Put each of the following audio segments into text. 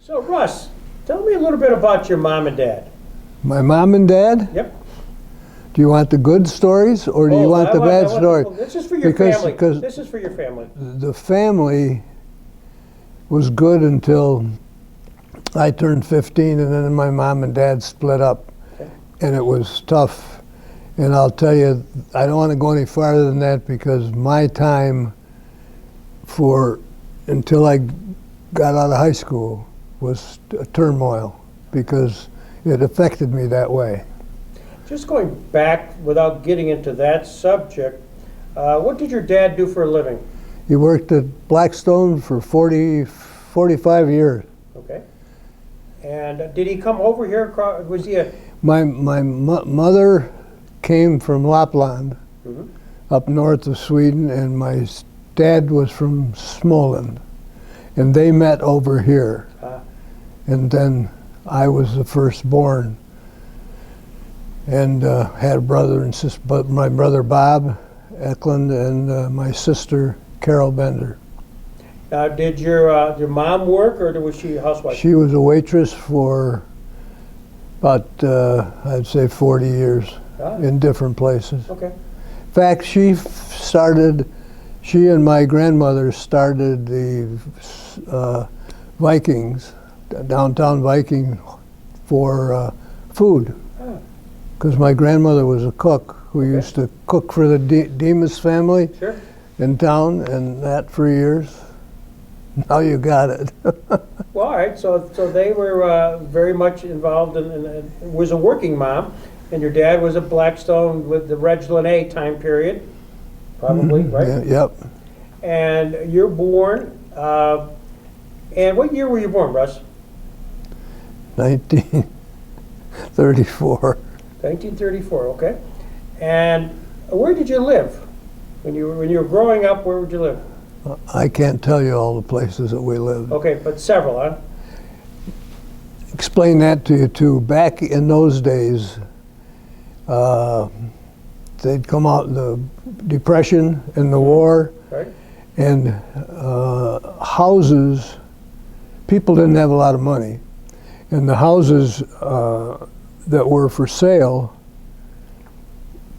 So, Russ, tell me a little bit about your mom and dad. My mom and dad? Yep. Do you want the good stories or do you want the bad stories? This is for your family. This is for your family. The family was good until I turned 15, and then my mom and dad split up. Okay. And it was tough. And I'll tell you, I don't want to go any farther than that because my time until I got out of high school was a turmoil because it affected me that way. Just going back without getting into that subject, what did your dad do for a living? He worked at Blackstone for 45 years. Okay. And did he come over here? Was he a... My mother came from Lapland, up north of Sweden, and my dad was from Småland. And they met over here. And then I was the firstborn. And had a brother and sister, but my brother Bob Ecklund and my sister Carol Bender. Did your mom work, or was she a housewife? She was a waitress for about, I'd say 40 years in different places. Okay. In fact, she and my grandmother started the Vikings, downtown Viking, for food. Because my grandmother was a cook who used to cook for the Demas family in town, and that for years. Now you got it. Well, all right. So they were very much involved in was a working mom, and your dad was at Blackstone with the Reginald A time period, probably, right? Yeah, yep. And you're born. And what year were you born, Russ? 1934. 1934. Okay. And where did you live when you were growing up? Where would you live? I can't tell you all the places that we lived. Okay, but several, huh? Explain that to you too. Back in those days, they'd come out in the Depression and the war, Right. and houses, people didn't have a lot of money, and the houses that were for sale,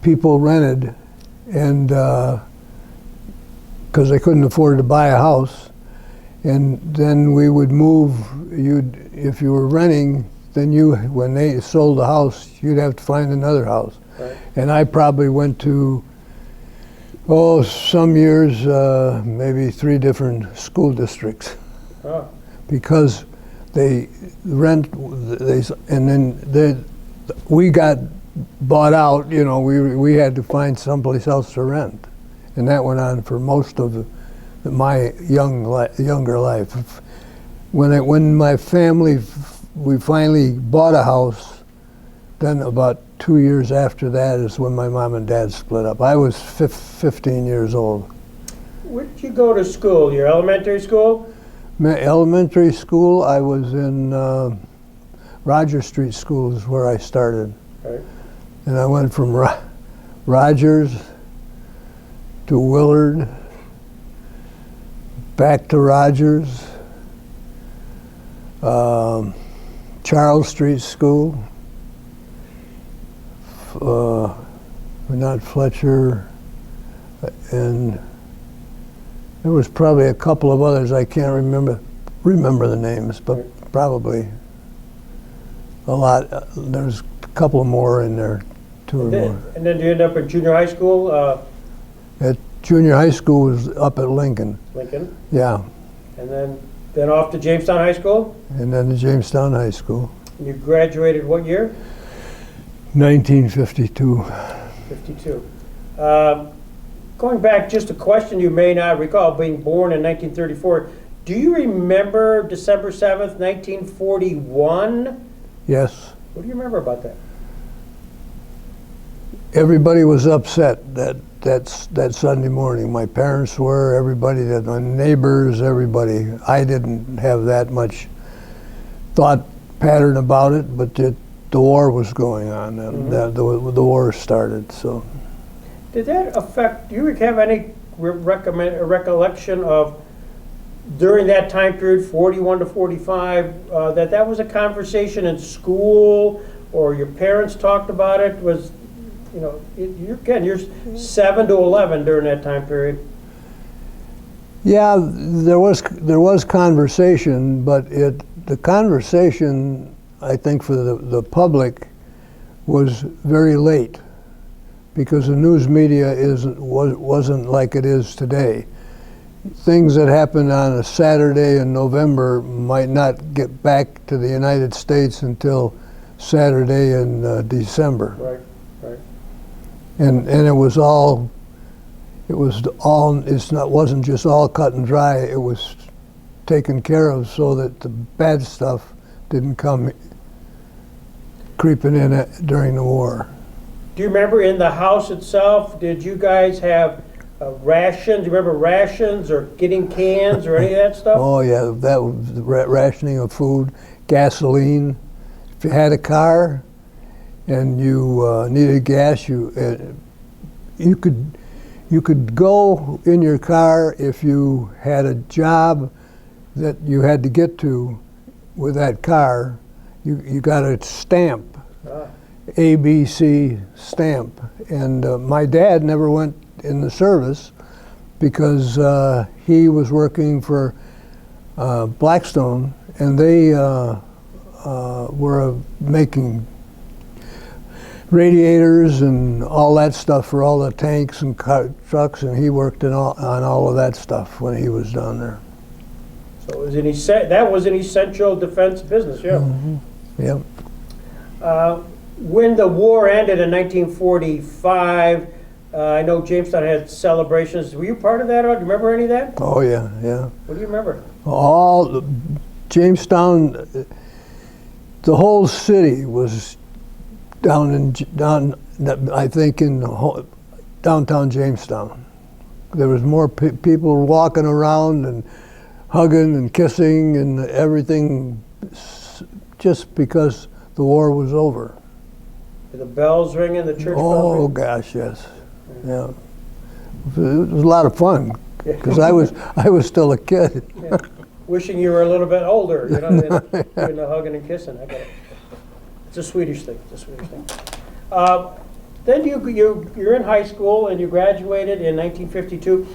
people rented, and because they couldn't afford to buy a house, and then we would move. If you were renting, then when they sold the house, you'd have to find another house. Right. And I probably went to, some years, maybe 3 different school districts, because we got bought out. You know, we had to find someplace else to rent. And that went on for most of my younger life. When my family, we finally bought a house, then about 2 years after that is when my mom and dad split up. I was 15 years old. Where did you go to school? Your elementary school? My elementary school, I was in Roger Street School is where I started. Right. And I went from Rogers to Willard, back to Rogers, Charles Street School, not Fletcher, and there was probably a couple of others I can't remember the names, but probably a lot. There's a couple more in there, 2 or more. And then you end up in junior high school? At junior high school was up at Lincoln. Lincoln. Yeah. And then off to Jamestown High School? And then to Jamestown High School. And you graduated what year? 1952. 52. Going back, just a question you may not recall, being born in 1934. Do you remember December 7th, 1941? Yes. What do you remember about that? Everybody was upset that Sunday morning. My parents were, everybody, my neighbors, everybody. I didn't have that much thought pattern about it, but the war was going on, and the war started. So, did that affect? Do you have any recollection of during that time period, 41 to 45, that was a conversation in school, or your parents talked about it? Was, you know, you're 7 to 11 during that time period. Yeah, there was conversation, but the conversation, I think, for the public was very late, because the news media wasn't like it is today. Things that happened on a Saturday in November might not get back to the United States until Saturday in December. Right, right. And it wasn't just all cut and dry. It was taken care of so that the bad stuff didn't come creeping in during the war. Do you remember in the house itself, did you guys have rations? Do you remember rations or getting cans or any of that stuff? Oh yeah, that was the rationing of food, gasoline. If you had a car and you needed gas, you could go in your car if you had a job that you had to get to with that car. You got a stamp, ABC stamp, and my dad never went in the service because he was working for Blackstone, and they were making radiators and all that stuff for all the tanks and trucks, and he worked on all of that stuff when he was down there. So it was that was an essential defense business, yeah. Mm-hmm. Yep. When the war ended in 1945, I know Jamestown had celebrations. Were you part of that? Do you remember any of that? Oh yeah, yeah. What do you remember? Jamestown, the whole city was down, I think, in downtown Jamestown. There was more people walking around and hugging and kissing and everything, just because the war was over. Were the bells ringing, the church bells Oh ringing? gosh, yes, yeah. It was a lot of fun because I was still a kid. Yeah. Wishing you were a little bit older, you know, than the hugging and kissing. I get it. It's a Swedish thing. It's a Swedish thing. Then you're in high school and you graduated in 1952.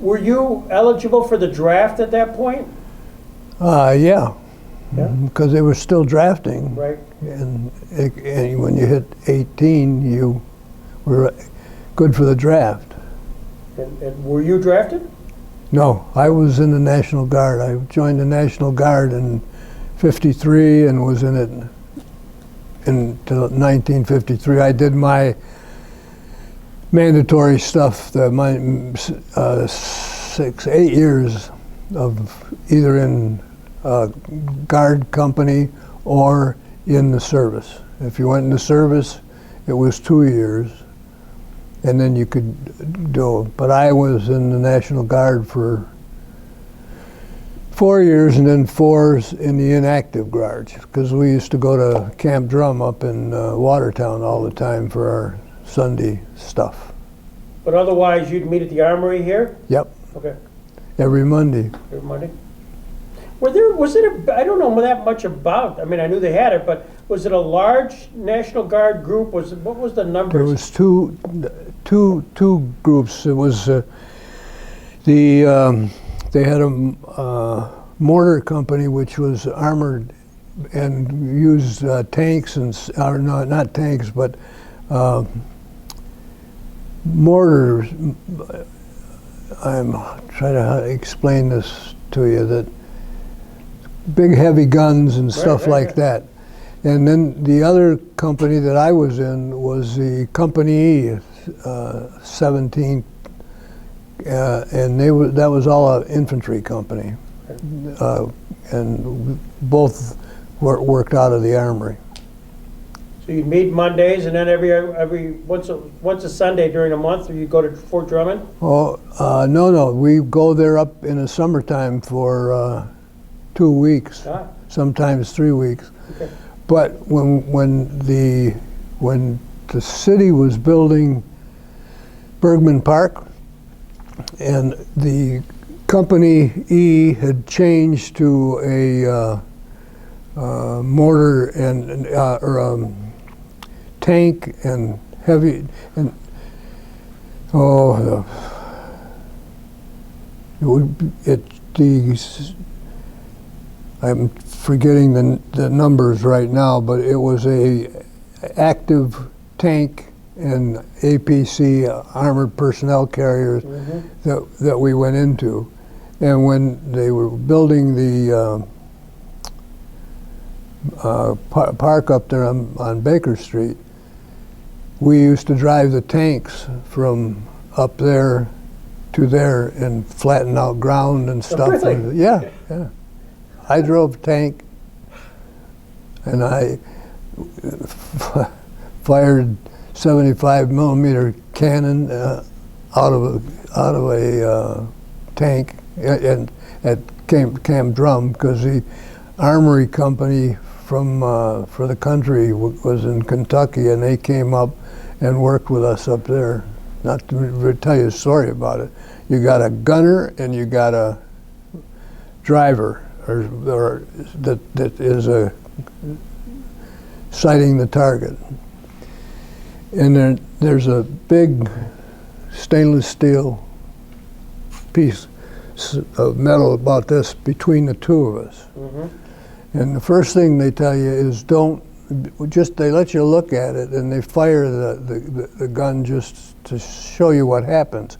Were you eligible for the draft at that point? Yeah. Yeah. Because they were still drafting. Right. And when you hit 18, you were good for the draft. And were you drafted? No, I was in the National Guard. I joined the National Guard in '53 and was in it until 1953. I did my mandatory stuff, my 8 years of either in guard company or in the service. If you went in the service, it was 2 years, and then you could do it. But I was in the National Guard for 4 years, and then 4 in the inactive guards, because we used to go to Camp Drum up in Watertown all the time for our Sunday stuff. But otherwise, you'd meet at the armory here? Yep. Okay. Every Monday. Every Monday. Was it I don't know that much about, I mean, I knew they had it, but was it a large National Guard group? What was the numbers? There was two groups. It was they had a mortar company which was armored and used tanks or no, not tanks, but mortars. I'm trying to explain this to you, that big heavy guns and stuff like that. And then the other company that I was in was the Company E, 17, and that was all an infantry company, and both worked out of the armory. So you'd meet Mondays, and then every once a Sunday during a month, or you go to Fort Drummond? Oh no, we go there up in the summertime for 2 weeks, sometimes 3 weeks. Okay. But when the city was building Bergman Park, and the Company E had changed to a mortar and tank and heavy and I'm forgetting the numbers right now, but it was a active tank and APC armored personnel carriers that we went into. And when they were building the park up there on Baker Street, we used to drive the tanks from up there to there and flatten out ground and stuff. Really? Yeah. I drove a tank, and I fired 75 millimeter cannon out of a tank and at Camp Drum, because the armory company for the country was in Kentucky, and they came up and worked with us up there. Not to tell you a story about it. You got a gunner and you got a driver, or that is sighting the target. And there's a big stainless steel piece of metal about this between the two of us. And the first thing they tell you is they let you look at it, and they fire the gun just to show you what happens.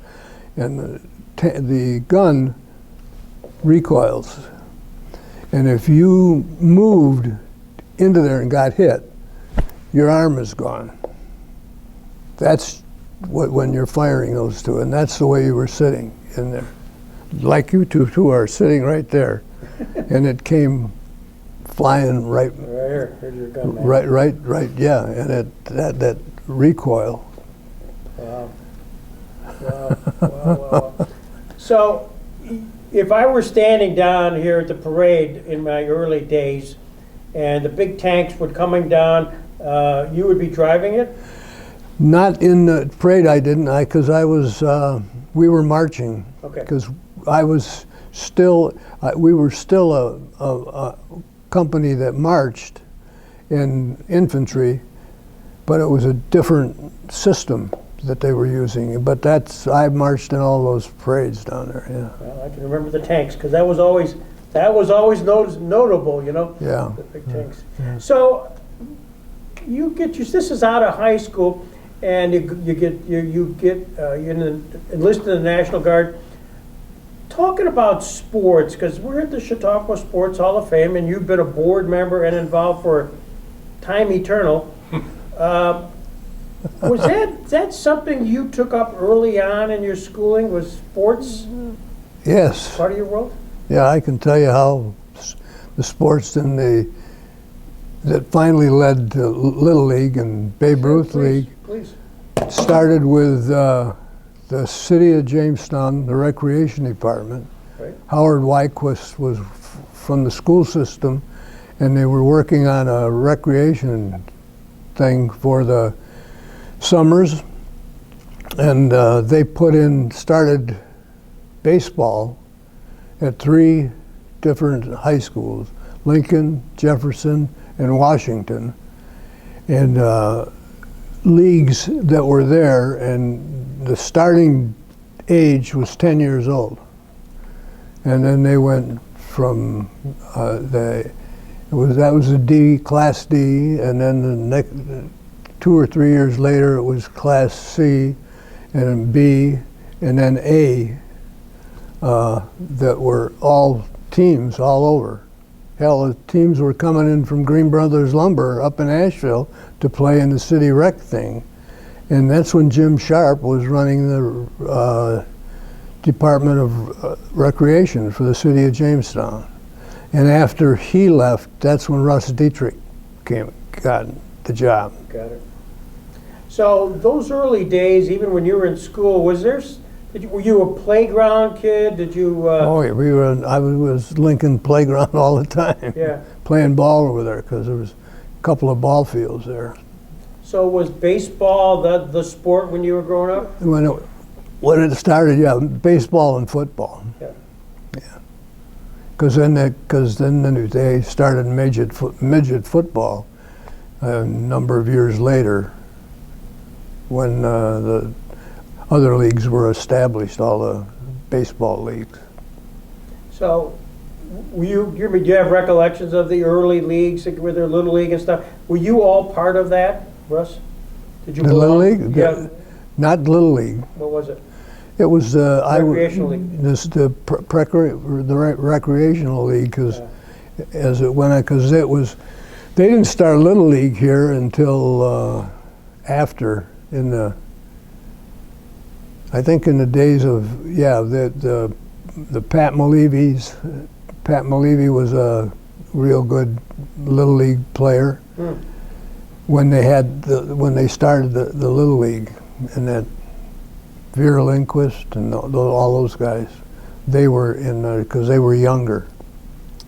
And the gun recoils. And if you moved into there and got hit, your arm is gone. That's when you're firing those two, and that's the way you were sitting in there. Like you two are sitting right there. And it came flying right here. Here's your gun, man. Right, yeah. And that recoil. Wow. So, if I were standing down here at the parade in my early days, and the big tanks were coming down, you would be driving it? Not in the parade, I didn't, because we were marching. Okay. Because we were still a company that marched in infantry, but it was a different system that they were using. But I marched in all those parades down there. Yeah. Well, I can remember the tanks, because that was always notable, you know. Yeah. The big tanks. Yeah. So this is out of high school, and you enlisted in the National Guard. Talking about sports, because we're at the Chautauqua Sports Hall of Fame, and you've been a board member and involved for time eternal. Was that something you took up early on in your schooling? Was sports Yes. part of your world? Yeah, I can tell you how the sports that finally led to Little League and Babe Ruth League started with the city of Jamestown, the recreation department. Right. Howard Wyquist was from the school system, and they were working on a recreation thing for the summers, and they started baseball at 3 different high schools, Lincoln, Jefferson, and Washington, and leagues that were there, and the starting age was 10 years old. And then they went from that was a D, Class D, and then the next 2 or 3 years later it was Class C, and then B, and then A, that were all teams all over. Hell, the teams were coming in from Green Brothers Lumber up in Asheville to play in the city rec thing. And that's when Jim Sharp was running the Department of Recreation for the city of Jamestown. And after he left, that's when Russ Dietrich got the job. Got it. So those early days, even when you were in school, were you a playground kid? Did you? Oh yeah, I was Lincoln Playground all the time. Yeah. Playing ball over there, because there was a couple of ball fields there. So was baseball the sport when you were growing up? When it started, yeah, baseball and football. Yeah. Because then they started midget football a number of years later, when the other leagues were established, all the baseball leagues. So, do you have recollections of the early leagues with their little league and stuff? Were you all part of that, Russ? Did you The belong? little league? Yeah. Not little league. What was it? It was Recreational league. The recreational league, because it was, they didn't start little league here until after, I think in the days of the Pat Malevy's. Pat Malevy was a real good little league player when they started the little league, and that Vera Lindquist and all those guys, they were in because they were younger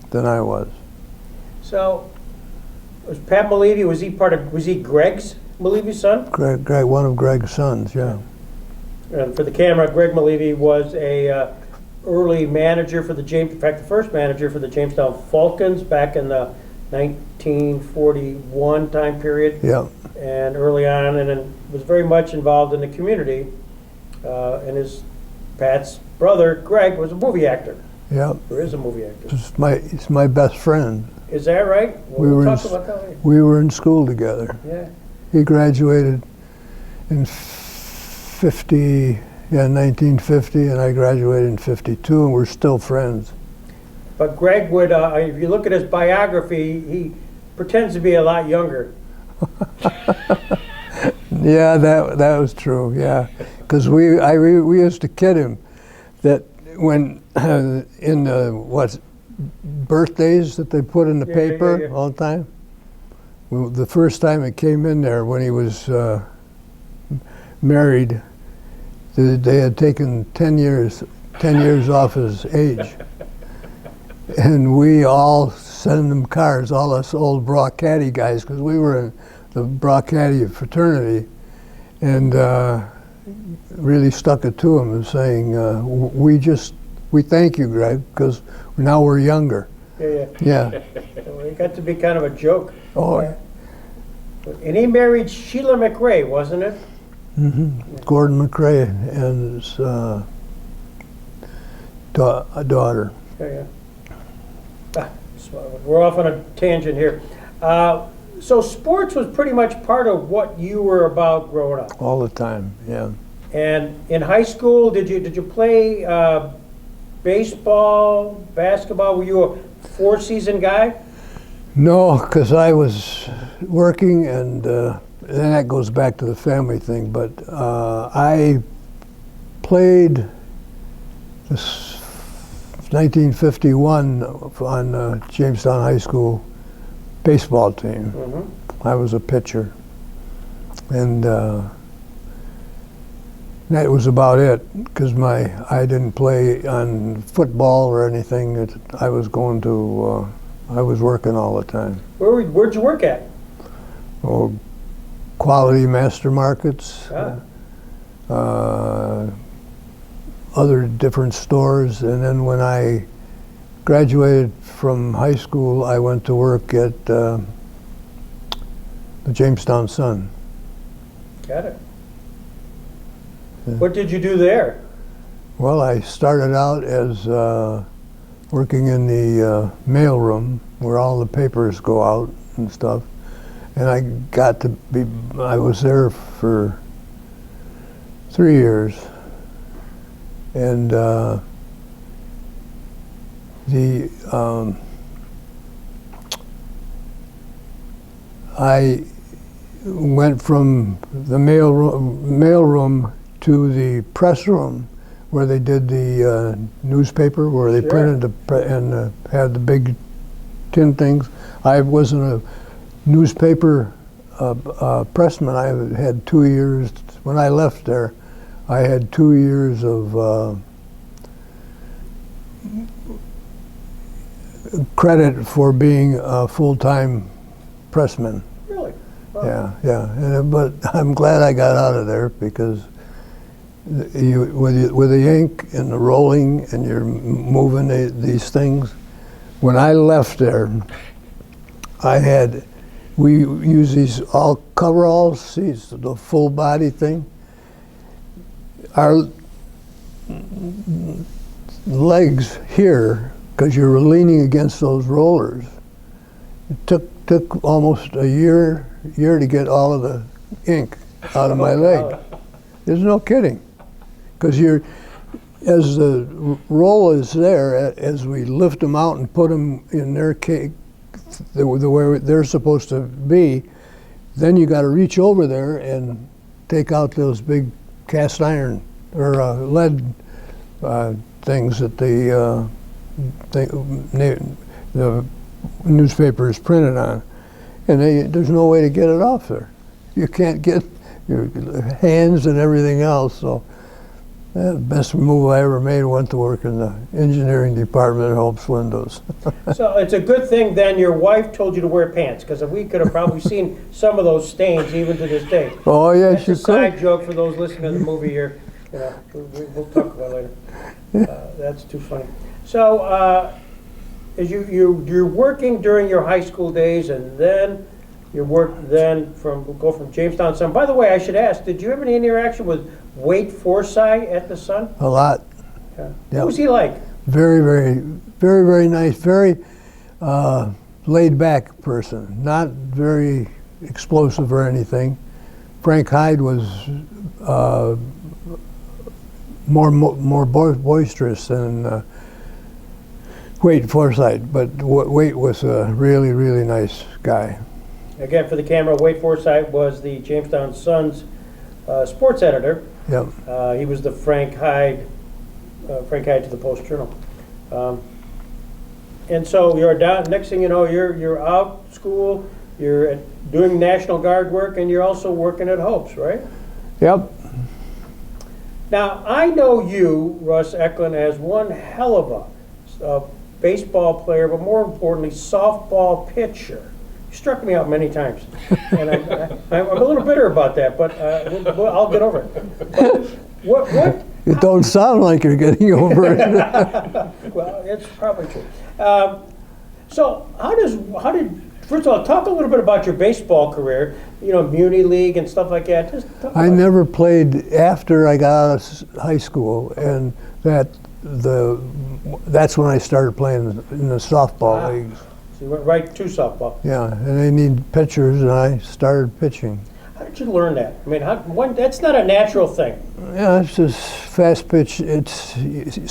than I was. So, was Pat Malevy, was he Greg's Malevy's son? Greg, one of Greg's sons, yeah. And for the camera, Greg Malevy was a early manager for the first manager for the Jamestown Falcons back in the 1941 time period. Yeah. And early on, and then was very much involved in the community. And Pat's brother, Greg, was a movie actor. Yeah. Or is a movie actor. He's my best friend. Is that right? Well, we'll talk about that later. We were in school together. Yeah. He graduated in 1950, and I graduated in 52, and we're still friends. But Greg would, if you look at his biography, he pretends to be a lot younger. Yeah, that was true. Yeah, because we used to kid him that when in the birthdays that they put in the paper all the time. Well, the first time it came in there when he was married, they had taken 10 years off his age, and we all sent him cards, all us old Brock-Caddy guys, because we were in the Brock-Caddy fraternity, and really stuck it to him and saying, we thank you, Greg, because now we're younger. Yeah. It got to be kind of a joke. Oh. And he married Sheila McRae, wasn't it? Mm-hmm. Gordon McRae and his daughter. Yeah. We're off on a tangent here. So sports was pretty much part of what you were about growing up. All the time, yeah. And in high school, did you play baseball, basketball? Were you a four-season guy? No, because I was working, and that goes back to the family thing. But I played this 1951 on Jamestown High School baseball team. Mm-hmm. I was a pitcher, and that was about it. Because I didn't play on football or anything. I was going to. I was working all the time. Where'd you work at? Oh, Quality Master Markets, other different stores, and then when I graduated from high school, I went to work at the Jamestown Sun. Got it. What did you do there? Well, I started out as working in the mail room where all the papers go out and stuff. And I was there for 3 years. And I went from the mail room to the press room, where they did the newspaper, where they printed and had the big tin things. I wasn't a newspaper pressman. I had 2 years. When I left there, I had 2 years of credit for being a full-time pressman. Really? Wow. Yeah. But I'm glad I got out of there, because with the ink and the rolling, and you're moving these things. When I left there, we use these all coveralls, these the full body thing. Our legs here, because you were leaning against those rollers, it took almost a year to get all of the ink out of my leg. There's no kidding, because as the roll is there, as we lift them out and put them in their cake, the way they're supposed to be, then you got to reach over there and take out those big cast iron or lead things that the newspaper is printed on, and there's no way to get it off there. You can't get your hands and everything else. So the best move I ever made, went to work in the engineering department at Hope's Windows. So it's a good thing then your wife told you to wear pants, because we could have probably seen some of those stains even to this day. Oh yes, That's you a side could. joke for those listening to the movie here. You know, we'll talk about it later. That's too funny. So as you're working during your high school days, and then you work go from Jamestown Sun. By the way, I should ask, did you have any interaction with Wade Forsythe at the Sun? A lot. Yeah. Yep. What was he like? Very, very, very, very nice. Very laid-back person. Not very explosive or anything. Frank Hyde was more boisterous than Wade Forsythe, but Wade was a really, really nice guy. Again, for the camera, Wade Forsythe was the Jamestown Sun's sports editor. Yep. He was the Frank Hyde to the Post-Journal. And so you're down. Next thing you know, you're out school. You're doing National Guard work, and you're also working at Hope's, right? Yep. Now I know you, Russ Ecklund, as one hell of a baseball player, but more importantly, softball pitcher. You struck me out many times, and I'm a little bitter about that, but I'll get over it. But what? It don't sound like you're getting over it. Well, it's probably true. So how did first of all, talk a little bit about your baseball career, you know, Muni League and stuff like that. Just talk I about never played after I got out of high school, and that's when I started playing in the softball leagues. So you went right to softball. Yeah, and they need pitchers, and I started pitching. How did you learn that? I mean, that's not a natural thing. Yeah, it's just fast pitch. It's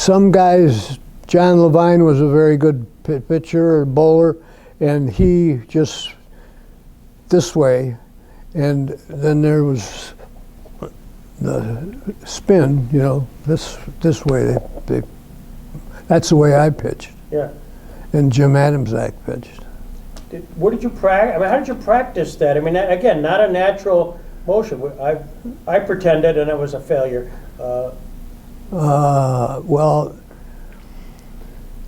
some guys. John Levine was a very good pitcher or bowler, and he just this way, and then there was the spin. You know, this way. That's the way I pitched. Yeah. And Jim Adamsack pitched. What did you practice? I mean, how did you practice that? I mean, again, not a natural motion. I pretended, and it was a failure. Well,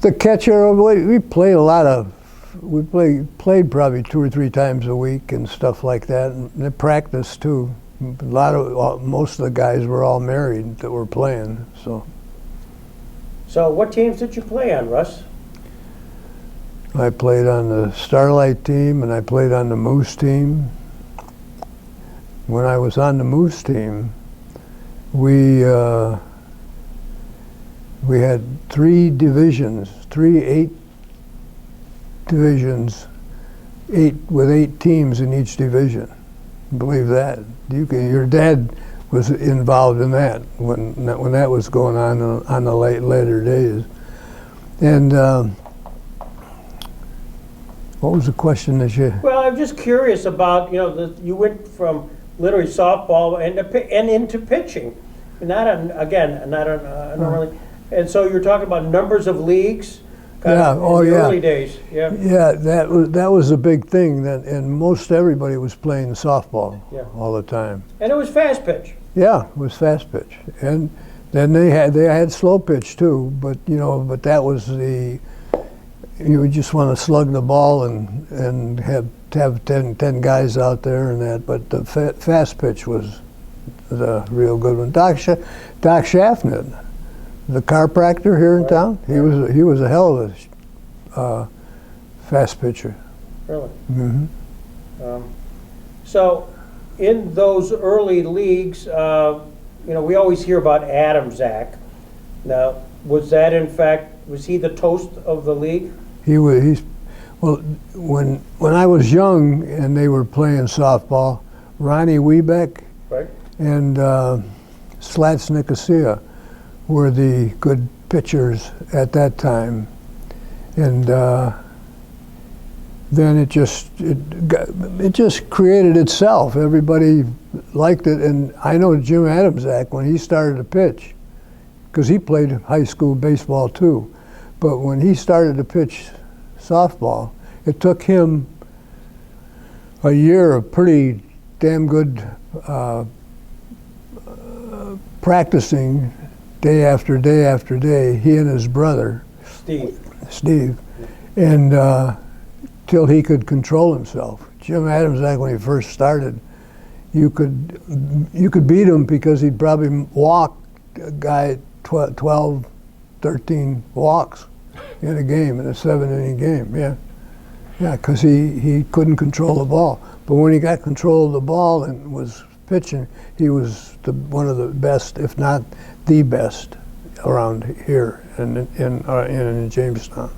the catcher. We played a lot of. We played probably 2 or 3 times a week and stuff like that, and they practiced too. Most of the guys were all married that were playing. So what teams did you play on, Russ? I played on the Starlight team, and I played on the Moose team. When I was on the Moose team, we had 3 divisions, 8 divisions, with 8 teams in each division. Believe that? Your dad was involved in that when that was going on the later days. And what was the question that you? Well, I'm just curious about, you know, you went from literally softball and into pitching, normally. And so you're talking about numbers of leagues. In the early days. Yeah. Yeah, that was a big thing. And most everybody was playing softball all the time. And it was fast pitch. Yeah, it was fast pitch, and then they had slow pitch too. But that was you would just want to slug the ball and have 10 guys out there and that. But the fast pitch was the real good one. Doc Schaffner, the chiropractor here in town, he was a hell of a fast pitcher. Really? Mm-hmm. So, in those early leagues, we always hear about Adam Zach. Now, was that in fact, was he the toast of the league? Well, when I was young and they were playing softball, Ronnie Wiebeck Right. and Slats Nicosia were the good pitchers at that time, and then it just created itself. Everybody liked it, and I know Jim Adamczak when he started to pitch, because he played high school baseball too, but when he started to pitch softball, it took him a year of pretty damn good practicing day after day after day, he and his brother, Steve, and till he could control himself. Jim Adamczak, when he first started, you could beat him because he'd probably walk a guy 12, 13 walks in a game, in a 7-inning game, yeah, because he couldn't control the ball. But when he got control of the ball and was pitching, he was one of the best, if not the best, around here in Jamestown.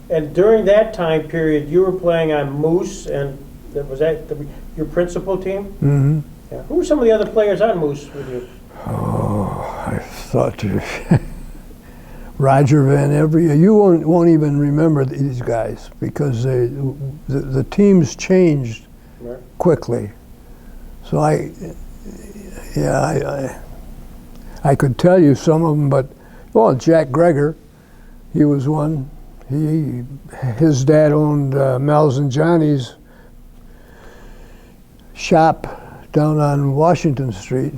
And during that time period, you were playing on Moose, and was that your principal team? Mm-hmm. Yeah. Who were some of the other players on Moose with you? Oh, I thought Roger Van Every. You won't even remember these guys because the teams changed quickly. So I could tell you some of them, but Jack Greger, he was one. His dad owned Mel's and Johnny's shop down on Washington Street,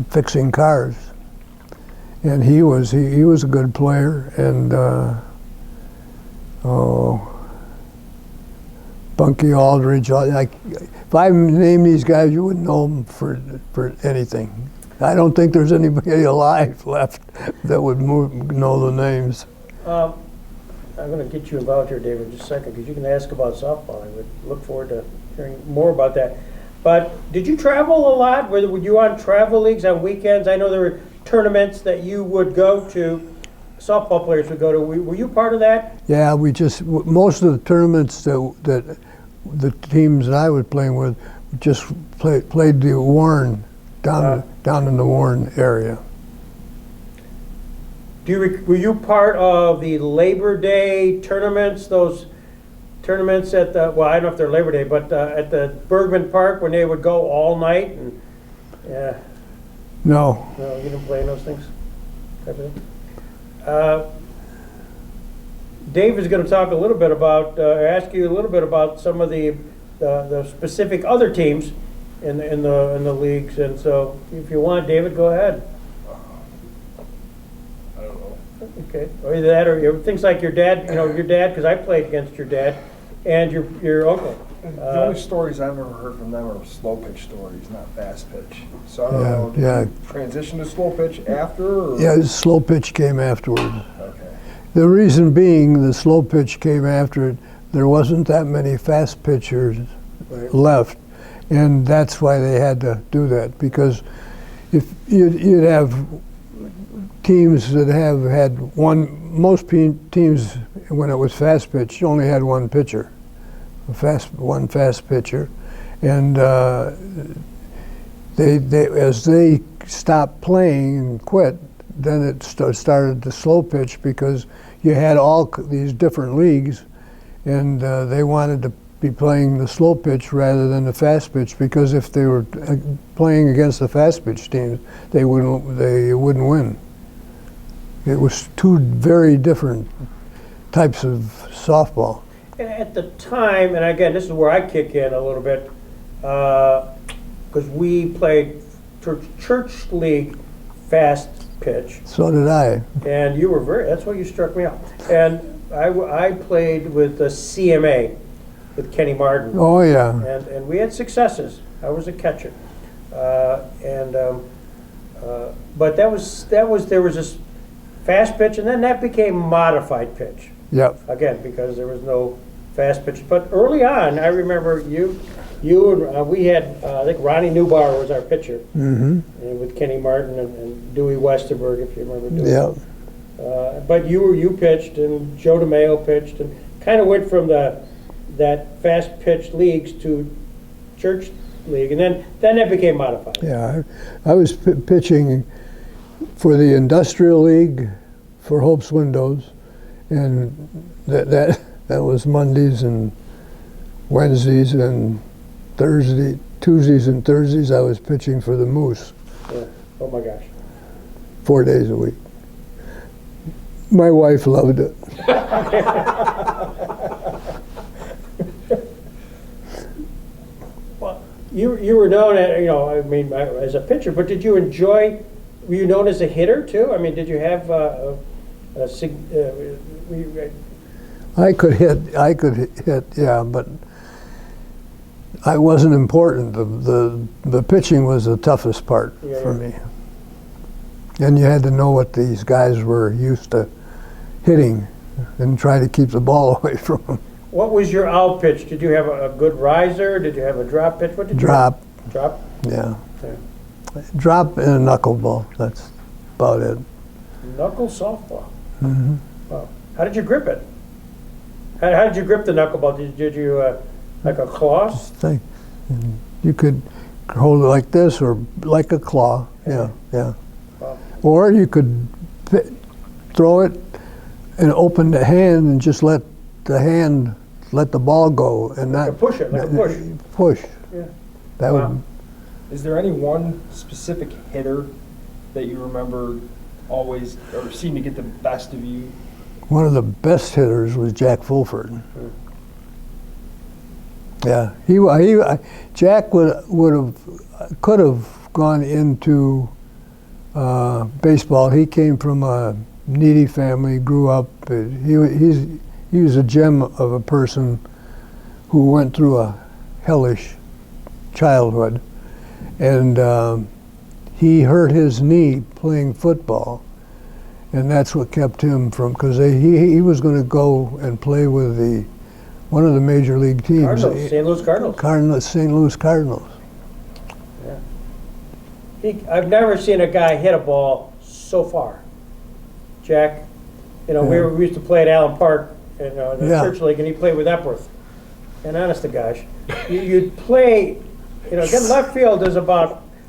fixing cars, and he was a good player. And Bunky Aldridge. If I name these guys, you wouldn't know them for anything. I don't think there's anybody alive left that would know the names. I'm going to get you involved here, David, in just a second, because you can ask about softball. I would look forward to hearing more about that. But did you travel a lot? Were you on travel leagues on weekends? I know there were tournaments that you would go to, softball players would go to. Were you part of that? Yeah, most of the tournaments that the teams that I was playing with just played the Warren, down in the Warren area. Were you part of the Labor Day tournaments, those tournaments at the, well, I don't know if they're Labor Day, but at the Bergman Park when they would go all night? And No. No, you didn't play in those things? Dave is going to talk a little bit about, ask you a little bit about some of the specific other teams in the leagues. And so if you want, David, go ahead. Okay, or either that or things like your dad, because I played against your dad and your uncle. The only stories I've ever heard from them are slow pitch stories, not fast pitch. So I don't know, did you transition to slow pitch after? Or? Yeah, slow pitch came afterwards. Okay. The reason being the slow pitch came after it, there wasn't that many fast pitchers left, and that's why they had to do that, because if you'd have teams that have had most teams when it was fast pitch only had one pitcher, one fast pitcher, and as they stopped playing and quit, then it started to slow pitch because you had all these different leagues, and they wanted to be playing the slow pitch rather than the fast pitch, because if they were playing against the fast pitch teams, they wouldn't win. It was two very different types of softball. And at the time, and again, this is where I kick in a little bit, because we played church league fast pitch. So did I. And you were that's why you struck me out. And I played with the CMA, with Kenny Martin. Oh, yeah. And we had successes. I was a catcher. But there was this fast pitch, and then that became modified pitch. Yep. Again, because there was no fast pitch. But early on, I remember you and we had, I think Ronnie Neubauer was our pitcher, and with Kenny Martin and Dewey Westerberg, if you remember Dewey. Yep. But you pitched, and Joe DeMeo pitched, and kind of went from that fast pitch leagues to church league, and then it became modified. Yeah, I was pitching for the Industrial League for Hope's Windows, and that was Mondays and Wednesdays and Tuesdays and Thursdays. I was pitching for the Moose. Yeah. Oh my gosh. 4 days a week. My wife loved it. Well, you were known as a pitcher, but did you enjoy? Were you known as a hitter too? I mean, did you have I could hit, yeah, but I wasn't important. The pitching was the toughest part for me. And you had to know what these guys were used to hitting and try to keep the ball away from them. What was your out pitch? Did you have a good riser? Did you have a drop pitch? What did Drop. you have? Drop? Yeah. Yeah. Drop and a knuckleball. That's about it. Knuckle softball. Wow. How did you grip it? How did you grip the knuckleball? Did you like a claw? Just think. You could hold it like this or like a claw. Yeah. Wow. Or you could throw it and open the hand and just let the ball go and Like not a push it, like a push. Push. Yeah. That Wow. would. Is there any one specific hitter that you remember always, or seemed to get the best of you? One of the best hitters was Jack Fulford. Yeah, Jack could have gone into baseball. He came from a needy family, grew up. He was a gem of a person who went through a hellish childhood, and he hurt his knee playing football, and that's what kept him from, because he was going to go and play with one of the major league teams. Cardinals, St. Louis Cardinals. St. Louis Cardinals. Yeah. I've never seen a guy hit a ball so far. Jack, we used to play at Allen Park in the church league, and he played with Epworth. And honest to gosh, you'd play, again, left field is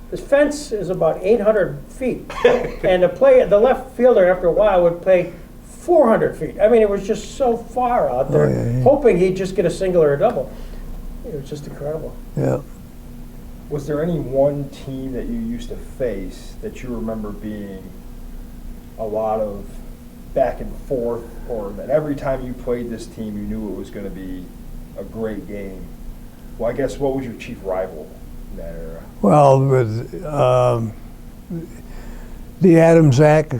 this fence is about 800 feet. And the left fielder after a while would play 400 feet. I mean, it was just so far out there, hoping he'd just get a single or a double. It was just incredible. Yeah. Was there any one team that you used to face that you remember being a lot of back and forth, or that every time you played this team you knew it was going to be a great game? Well, I guess, what was your chief rival in that era? Well, with the Adam Zach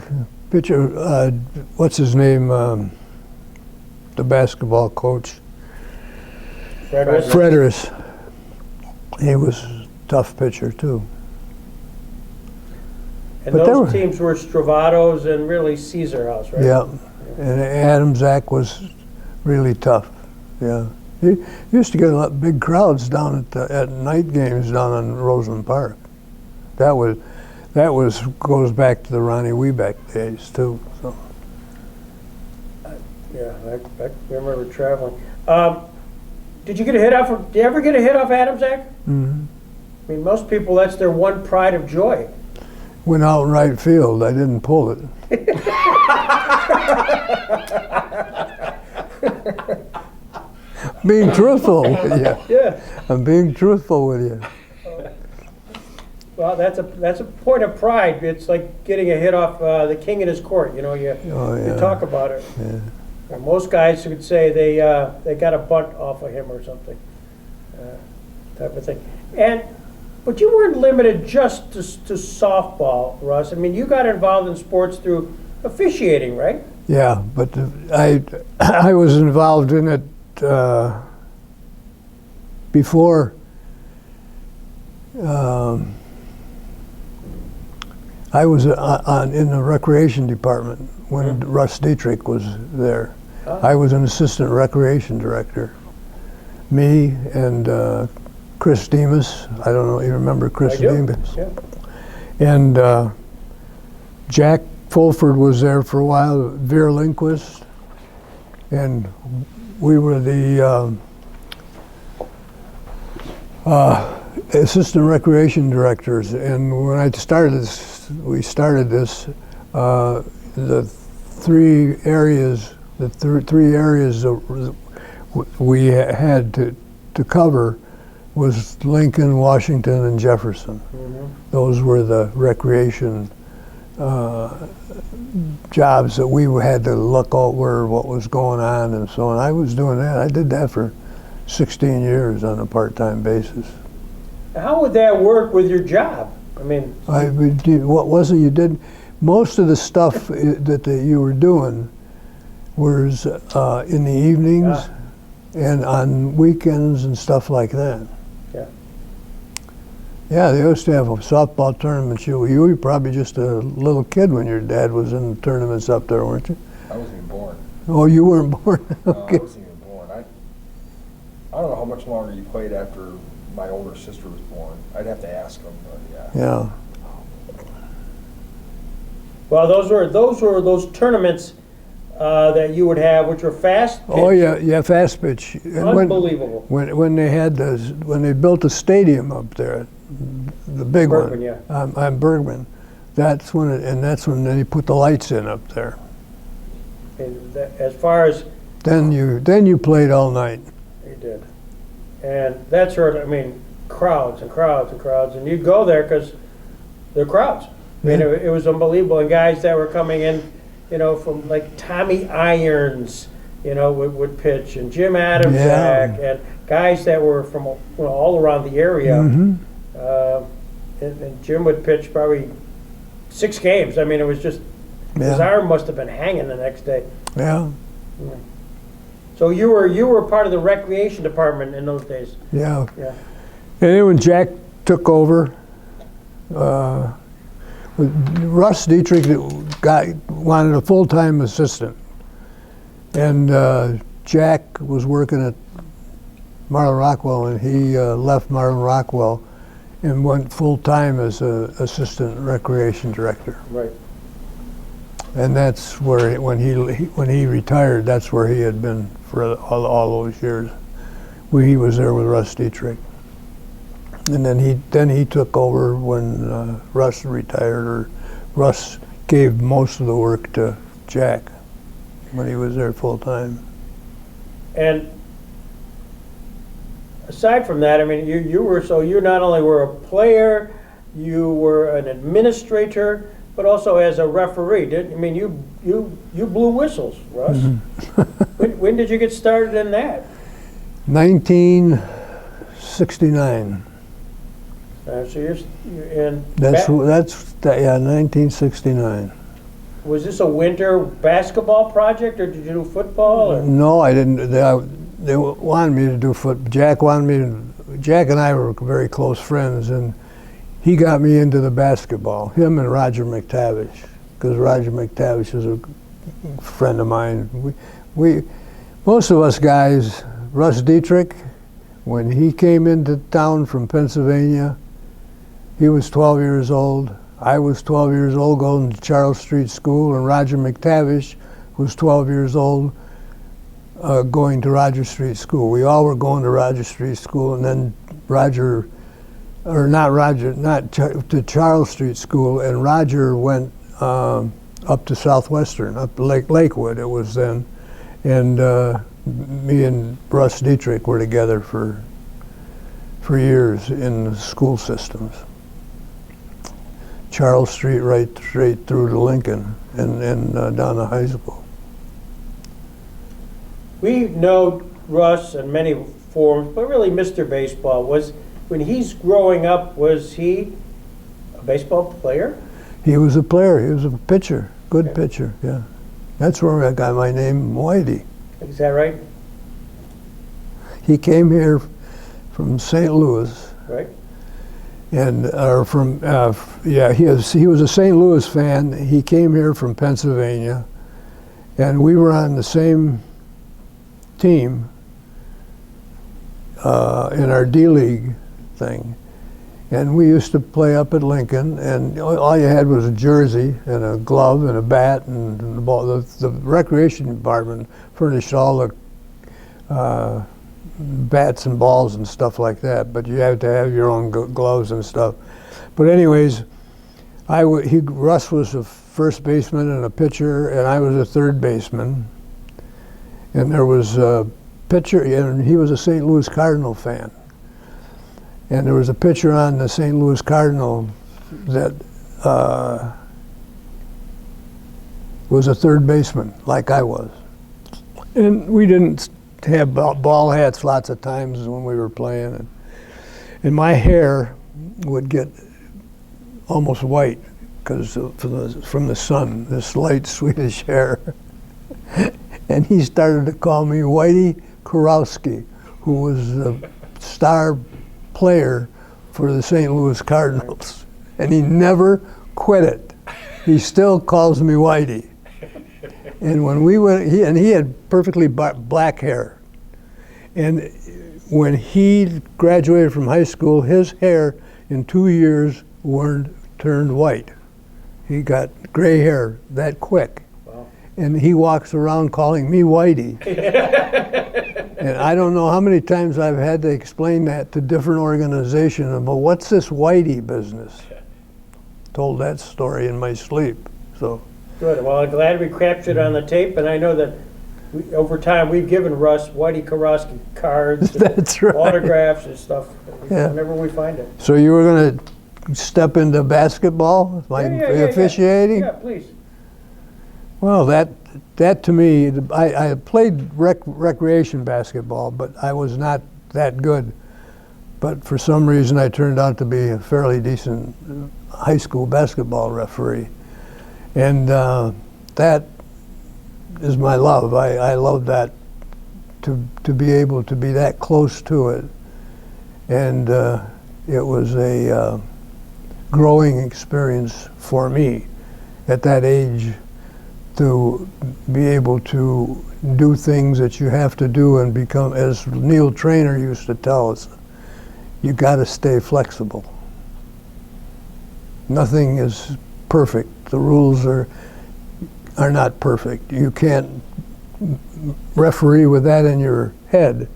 pitcher, what's his name? The basketball coach. Frederis. He was a tough pitcher too. And those teams were Stravatos and really Caesar House, right? Yeah, and Adam Zach was really tough. Yeah, he used to get a lot big crowds down at night games down on Roseland Park. That goes back to the Ronnie Webeck days too. So. Yeah, I remember traveling. Did you ever get a hit off Adam Zach? Mm-hmm. I mean, most people, that's their one pride of joy. Went out in right field. I didn't pull it. Being truthful with you. Yeah. I'm being truthful with you. Well, that's a point of pride. It's like getting a hit off the king in his court. You talk about it. Yeah. And most guys would say they got a bunt off of him or something, type of thing. But you weren't limited just to softball, Russ. I mean, you got involved in sports through officiating, right? Yeah, but I was involved in it before I was in the recreation department when Russ Dietrich was there. I was an assistant recreation director. Me and Chris Demas. I don't know, you remember Chris Demas? Yeah. And Jack Fulford was there for a while, Vera Lindquist, and we were the assistant recreation directors. And when I started this, we started this, the three areas that we had to cover was Lincoln, Washington, and Jefferson. Mm-hmm. Those were the recreation jobs that we had to look over what was going on and so on. I was doing that. I did that for 16 years on a part-time basis. How would that work with your job? I mean, what was it you did? Most of the stuff that you were doing was in the evenings and on weekends and stuff like that. yeah. Yeah, they used to have a softball tournament. You were probably just a little kid when your dad was in the tournaments up there, weren't you? I wasn't even born. Oh, you weren't born? No, Okay. I wasn't even born. I don't know how much longer you played after my older sister was born. I'd have to ask them, but yeah. Yeah. Well, those were those tournaments that you would have, which were fast pitch. Oh yeah, fast pitch. And Unbelievable. When they built the stadium up there, the big Bergman, one. yeah. On Bergman, that's when they put the lights in up there. And that, as far as Then you played all night. you did, and that's where I mean, crowds and crowds and crowds, and you'd go there because the crowds. I mean, it was unbelievable, and guys that were coming in, you know, from like Tommy Irons, you know, would pitch, and Jim Adams, and guys that were from all around the area. Mm-hmm. And Jim would pitch probably 6 games. I mean, it was just his arm must have been hanging the next day. Yeah. So you were part of the recreation department in those days. Yeah. Yeah. And then when Jack took over, Russ Dietrich wanted a full-time assistant, and Jack was working at Marlin Rockwell, and he left Marlin Rockwell and went full-time as an assistant recreation director. Right. And that's where, when he retired, that's where he had been for all those years. He was there with Russ Dietrich. And then he took over when Russ retired, or Russ gave most of the work to Jack when he was there full time. And aside from that, I mean, you not only were a player, you were an administrator, but also as a referee. You blew whistles, Russ. Mm-hmm. when did you get started in that? 1969. So you're in. That's 1969. Was this a winter basketball project, or did you do football? Or? No, I didn't. They wanted me to do football. Jack and I were very close friends, and he got me into the basketball. Him and Roger McTavish, because Roger McTavish is a friend of mine. We most of us guys. Russ Dietrich, when he came into town from Pennsylvania, he was 12 years old. I was 12 years old going to Charles Street School, and Roger McTavish was 12 years old going to Roger Street School. We all were going to Roger Street School, and then to Charles Street School, and Roger went up to Southwestern, up Lakewood it was then, and me and Russ Dietrich were together for years in the school systems. Charles Street right straight through to Lincoln and down to high school. We know Russ in many forms, but really Mr. Baseball when he's growing up, was he a baseball player? He was a player. He was a pitcher, good pitcher, yeah. That's where I got my name, Whitey. Is that right? He came here from St. Louis, Right. and or from yeah, he was a St. Louis fan. He came here from Pennsylvania, and we were on the same team in our D-League thing. And we used to play up at Lincoln, and all you had was a jersey and a glove and a bat and the ball. The recreation department furnished all the bats and balls and stuff like that, but you had to have your own gloves and stuff. But anyways, Russ was a first baseman and a pitcher, and I was a third baseman. And there was a pitcher, and he was a St. Louis Cardinal fan. And there was a pitcher on the St. Louis Cardinal that was a third baseman, like I was. And we didn't have ball hats lots of times when we were playing. And my hair would get almost white because from the sun, this light Swedish hair. And he started to call me Whitey Kurowski, who was the star player for the St. Louis Cardinals, and he never quit it. He still calls me Whitey. And when we went, he had perfectly black hair. And when he graduated from high school, his hair in 2 years turned white. He got gray hair that quick. Wow. And he walks around calling me Whitey. And I don't know how many times I've had to explain that to different organizations about what's this Whitey business. Told that story in my sleep. So good. Well, I'm glad we captured it on the tape, and I know that over time we've given Russ Whitey Kurowski cards, that's right, autographs and stuff yeah, whenever we find it. So you were going to step into basketball, officiating? Yeah, please. Well, that to me, I played recreation basketball, but I was not that good. But for some reason, I turned out to be a fairly decent high school basketball referee. And that is my love. I love that, to be able to be that close to it. And it was a growing experience for me at that age, to be able to do things that you have to do and become, as Neil Trainer used to tell us, you got to stay flexible. Nothing is perfect. The rules are not perfect. You can't referee with that in your head.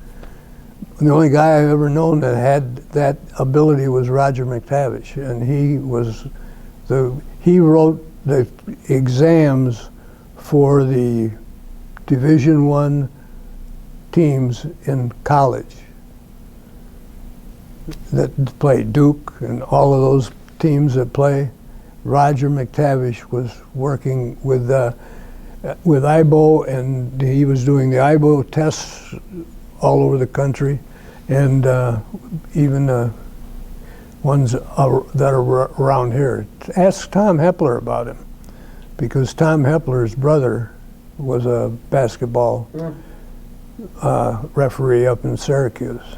The only guy I've ever known that had that ability was Roger McTavish, and he wrote the exams for the Division I teams in college that play Duke and all of those teams that play. Roger McTavish was working with IBO, and he was doing the IBO tests all over the country, and even ones that are around here. Ask Tom Hepler about him, because Tom Hepler's brother was a basketball referee up in Syracuse,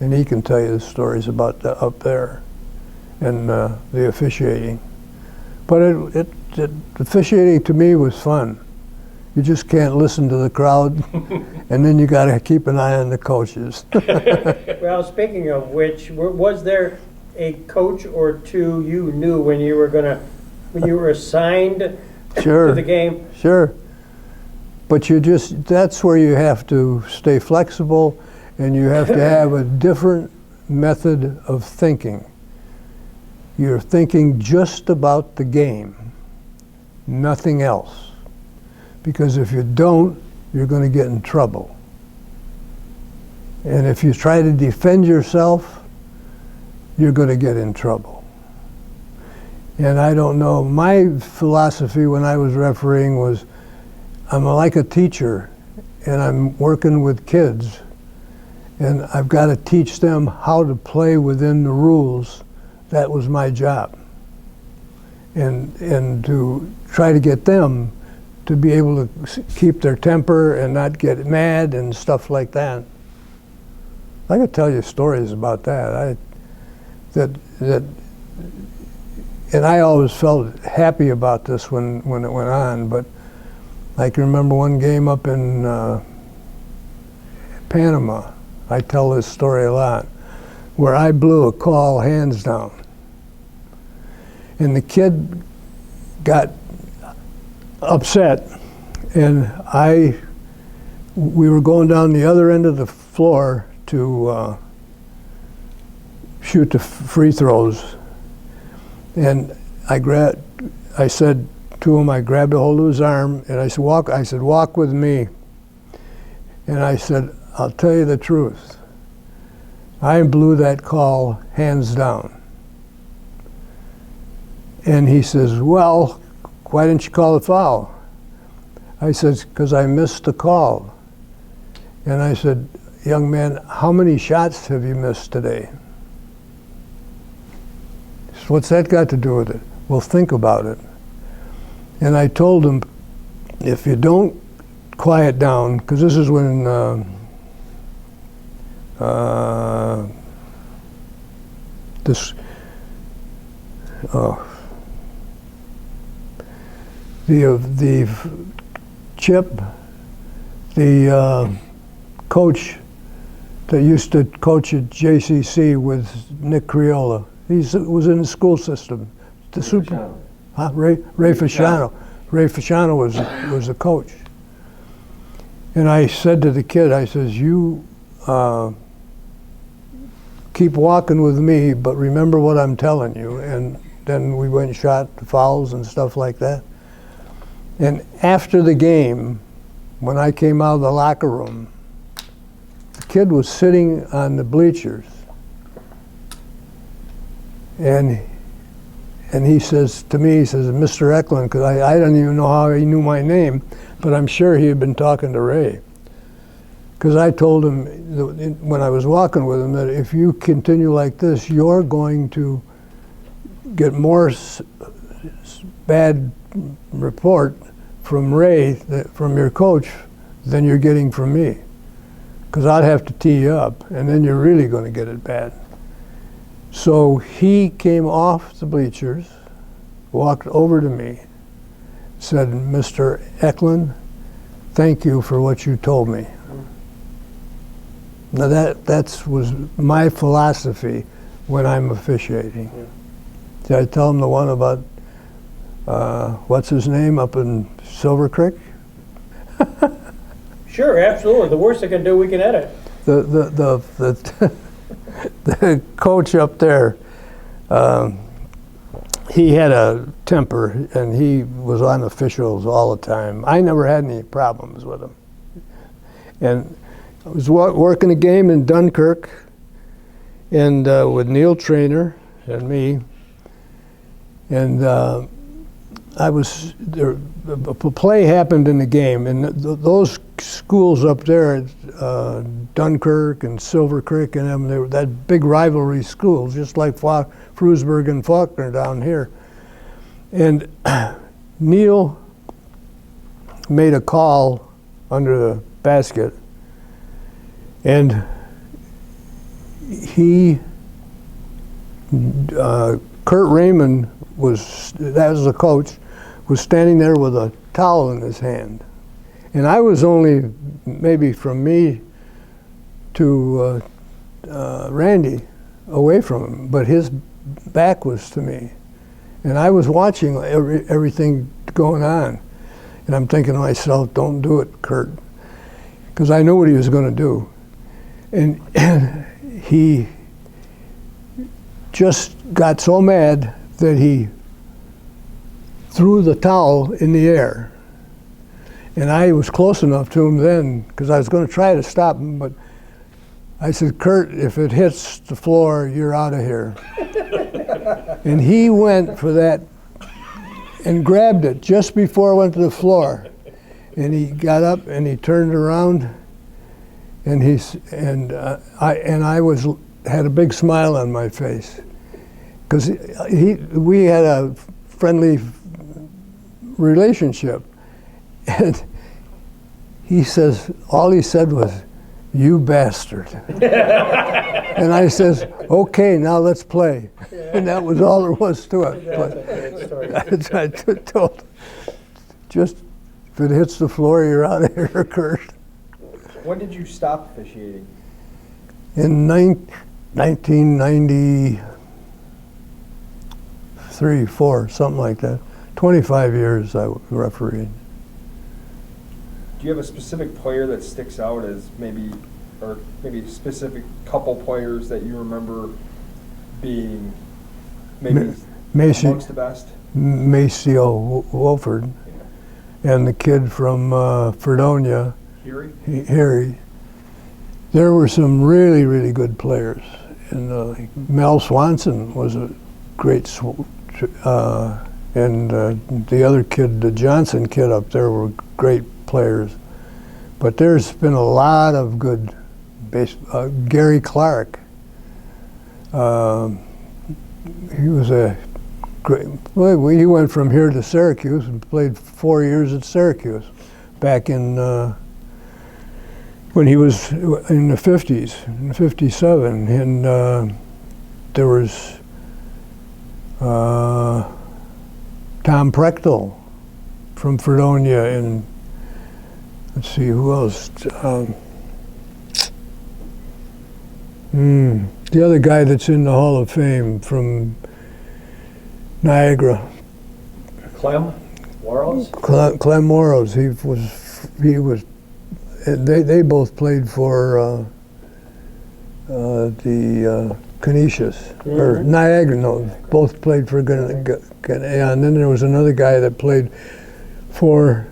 and he can tell you the stories about up there and the officiating. But officiating to me was fun. You just can't listen to the crowd, and then you got to keep an eye on the coaches. Well, speaking of which, was there a coach or two you knew when you were assigned Sure. to the game? Sure. But that's where you have to stay flexible, and you have to have a different method of thinking. You're thinking just about the game, nothing else. Because if you don't, you're going to get in trouble. And if you try to defend yourself, you're going to get in trouble. And I don't know, my philosophy when I was refereeing was, I'm like a teacher, and I'm working with kids, and I've got to teach them how to play within the rules. That was my job. And to try to get them to be able to keep their temper and not get mad and stuff like that. I could tell you stories about that. that, and I always felt happy about this when it went on, but I can remember one game up in Panama. I tell this story a lot, where I blew a call hands down. And the kid got upset, and we were going down the other end of the floor to shoot the free throws. And I said to him, I grabbed a hold of his arm, and I said, walk with me. And I said, I'll tell you the truth. I blew that call hands down. And he says, well, why didn't you call a foul? I said, because I missed the call. And I said, young man, how many shots have you missed today? He said, what's that got to do with it? Well, think about it. And I told him, if you don't quiet down, because this is when the Chip, the coach that used to coach at JCC with Nick Criolla, he was in the school system. The Ray Fasciano. Ray Fasciano was the coach. And I said to the kid, I says, you keep walking with me, but remember what I'm telling you. And then we went and shot the fouls and stuff like that. And after the game, when I came out of the locker room, the kid was sitting on the bleachers. And he says to me, he says, Mr. Ecklund, because I don't even know how he knew my name, but I'm sure he had been talking to Ray. Because I told him when I was walking with him that if you continue like this, you're going to get more bad report from Ray, from your coach, than you're getting from me. Because I'd have to tee you up, and then you're really going to get it bad. So he came off the bleachers, walked over to me, said, Mr. Ecklund, thank you for what you told me. Now that was my philosophy when I'm officiating. Yeah. Did I tell him the one about what's his name up in Silver Creek? Sure, absolutely. The worst they can do, we can edit. The coach up there, he had a temper, and he was on officials all the time. I never had any problems with him. And I was working a game in Dunkirk, and with Neil Traynor and me, and I was there. A play happened in the game, and those schools up there, Dunkirk and Silver Creek, and them, they were that big rivalry school, just like Frewsburg and Faulkner down here. And Neil made a call under the basket, and Kurt Raymond that was the coach, was standing there with a towel in his hand. And I was only maybe from me to Randy away from him, but his back was to me. And I was watching everything going on. And I'm thinking to myself, don't do it, Kurt. Because I knew what he was going to do. And he just got so mad that he threw the towel in the air. And I was close enough to him then, because I was going to try to stop him, but I said, Kurt, if it hits the floor, you're out of here. And he went for that and grabbed it just before it went to the floor. And he got up and he turned around, and I had a big smile on my face, because we had a friendly relationship. And he says, all he said was, "You bastard." And I says, "Okay, now let's play." And that was all there was to it. That's a great story. I told, just if it hits the floor, you're out of here, Kurt. When did you stop officiating? In 1993, 4, something like that. 25 years I refereed. Do you have a specific player that sticks out as maybe a specific couple players that you remember being maybe amongst the best? Maceo Wolford and the kid from Fredonia, Harry. There were some really, really good players. And Mel Swanson was a great, and the other kid, the Johnson kid up there, were great players. But there's been a lot of good Gary Clark. He was a great, well, he went from here to Syracuse and played 4 years at Syracuse back in, when he was in the 50s, in 57. And there was Tom Prechtel from Fredonia, and let's see, who else? The other guy that's in the Hall of Fame from Niagara. Clem Worrells? Clem Worrells. He was. They both played for the Canisius or Niagara. No, both played for and then there was another guy that played for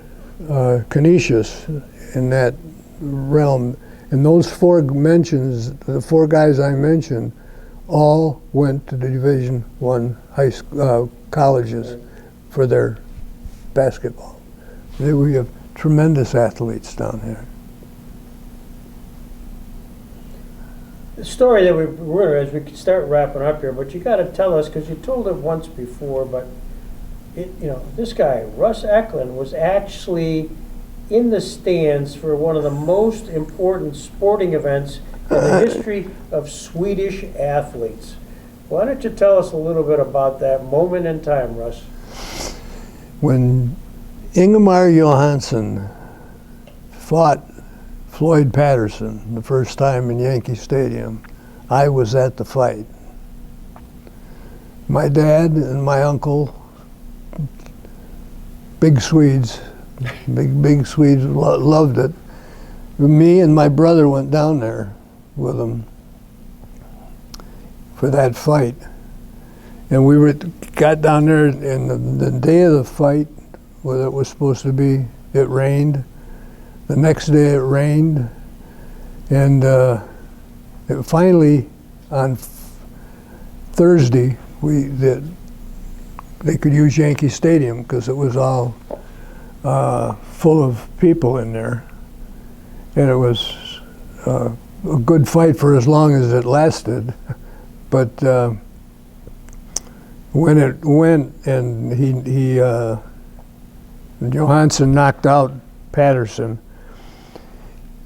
Canisius in that realm. And those four the four guys I mentioned, all went to the Division I high school colleges for their basketball. We have tremendous athletes down here. The story that we're as we start wrapping up here, but you got to tell us, because you told it once before, but this guy Russ Ecklund was actually in the stands for one of the most important sporting events in the history of Swedish athletes. Why don't you tell us a little bit about that moment in time, Russ? When Ingemar Johansson fought Floyd Patterson the first time in Yankee Stadium, I was at the fight. My dad and my uncle, big Swedes, big Swedes, loved it. Me and my brother went down there with them for that fight. And we got down there, and the day of the fight, where it was supposed to be, it rained. The next day it rained. And finally, on Thursday, they could use Yankee Stadium because it was all full of people in there. And it was a good fight for as long as it lasted. But when it went and Johansson knocked out Patterson,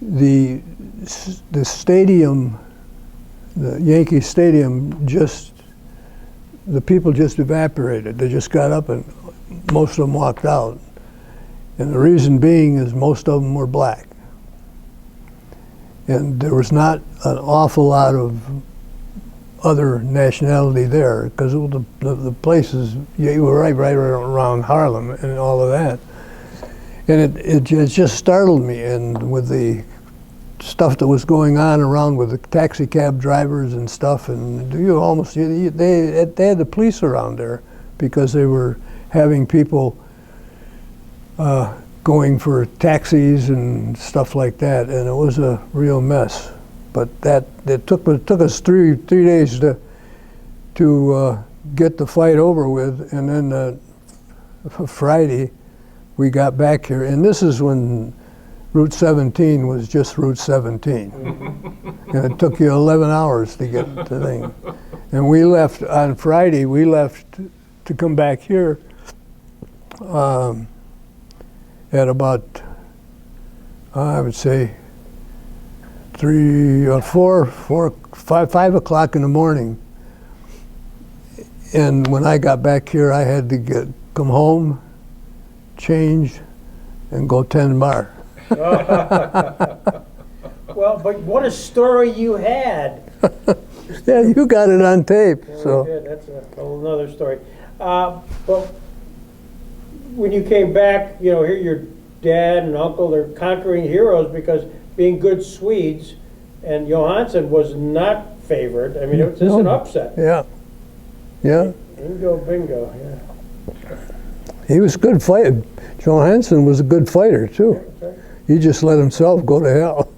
the stadium, the Yankee Stadium, the people just evaporated. They just got up and most of them walked out. And the reason being is most of them were black. And there was not an awful lot of other nationality there, because the places, you were right around Harlem and all of that. And it just startled me, and with the stuff that was going on around with the taxi cab drivers and stuff, and they had the police around there because they were having people going for taxis and stuff like that, and it was a real mess. But it took us three days to get the fight over with, and then Friday we got back here, and this is when Route 17 was just Route 17, and it took you 11 hours to get the thing. And we left on Friday. We left to come back here at about, I would say, 5 o'clock in the morning. And when I got back here, I had to come home, change, and go tend bar. Well, but what a story you had. Yeah, you got it on tape. Yeah, So we did. That's a whole nother story. But when you came back, you know, here your dad and uncle, they're conquering heroes because being good Swedes, and Johansson was not favored. I mean, it was just an upset. yeah, yeah. Bingo, yeah. He was a good fighter. Johansson was a good fighter too. Okay. He just let himself go to hell.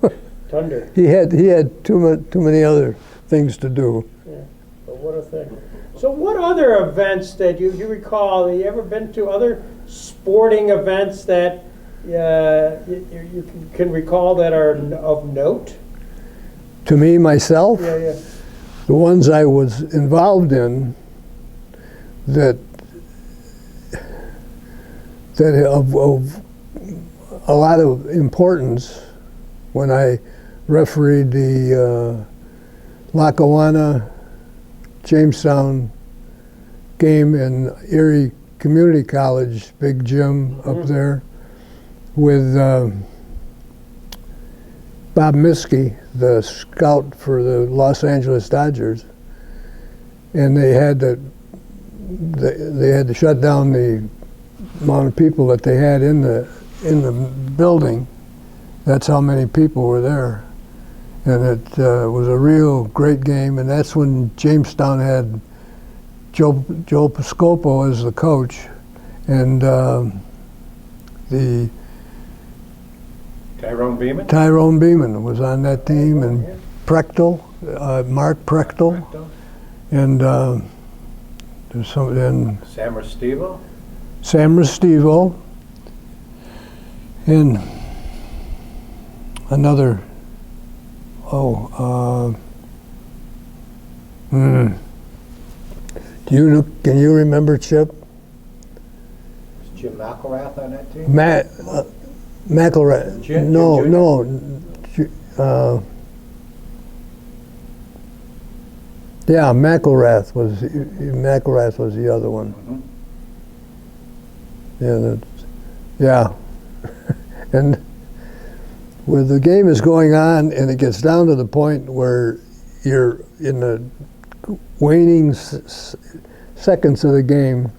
Thunder. He had too many other things to do. Yeah, but what a thing. So what other events that you recall, have you ever been to other sporting events that you can recall that are of note? To me, myself, Yeah. the ones I was involved in that of a lot of importance when I refereed the Lackawanna Jamestown game in Erie Community College, big gym up there, with Bob Miskey, the scout for the Los Angeles Dodgers, and they had to shut down the amount of people that they had in the building. That's how many people were there. And it was a real great game, and that's when Jamestown had Joe Piscopo as the coach, and the Tyrone Beeman was on that team, and Prechtel, Mark Prechtel, and there's some then Sam Restivo, and another. Can you remember, Chip? Was Jim McElrath on that team? McElrath. Jim No. Yeah, McElrath was the other one. Mm-hmm. Yeah, and where the game is going on, and it gets down to the point where you're in the waning seconds of the game,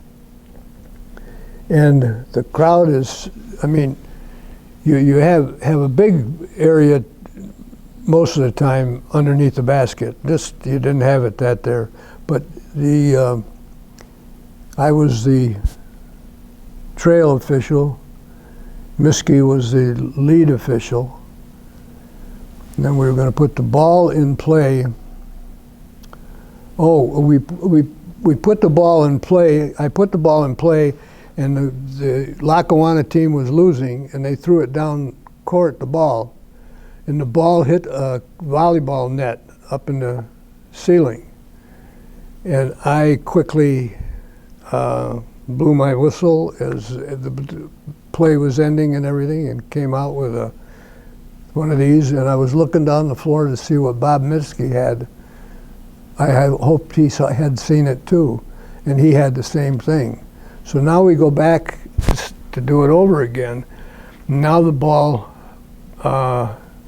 and the crowd is, I mean, you have a big area most of the time underneath the basket. This, you didn't have it that there, but I was the trail official. Miskey was the lead official. And then we were going to put the ball in play. We put the ball in play. I put the ball in play, and the Lackawanna team was losing, and they threw it down court, the ball, and the ball hit a volleyball net up in the ceiling. And I quickly blew my whistle as the play was ending and everything, and came out with one of these, and I was looking down the floor to see what Bob Miskey had. I had hoped he had seen it too, and he had the same thing. So now we go back to do it over again. Now the ball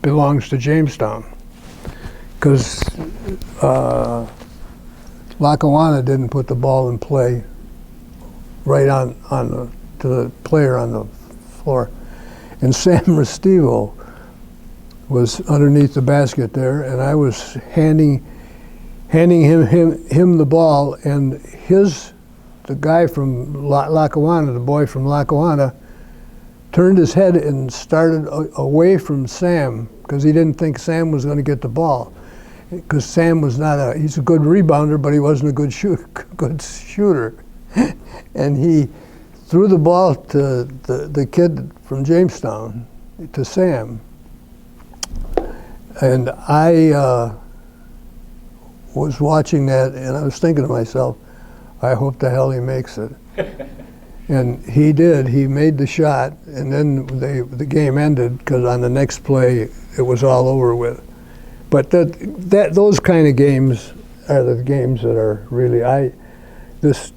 belongs to Jamestown, because Lackawanna didn't put the ball in play right to the player on the floor. And Sam Restivo was underneath the basket there, and I was handing him the ball, and the guy from Lackawanna, the boy from Lackawanna, turned his head and started away from Sam, because he didn't think Sam was going to get the ball, because Sam was he's a good rebounder, but he wasn't a good shooter. And he threw the ball to the kid from Jamestown, to Sam. And I was watching that, and I was thinking to myself, I hope the hell he makes it. And he did. He made the shot, and then the game ended, because on the next play, it was all over with. But those kind of games are the games that are really this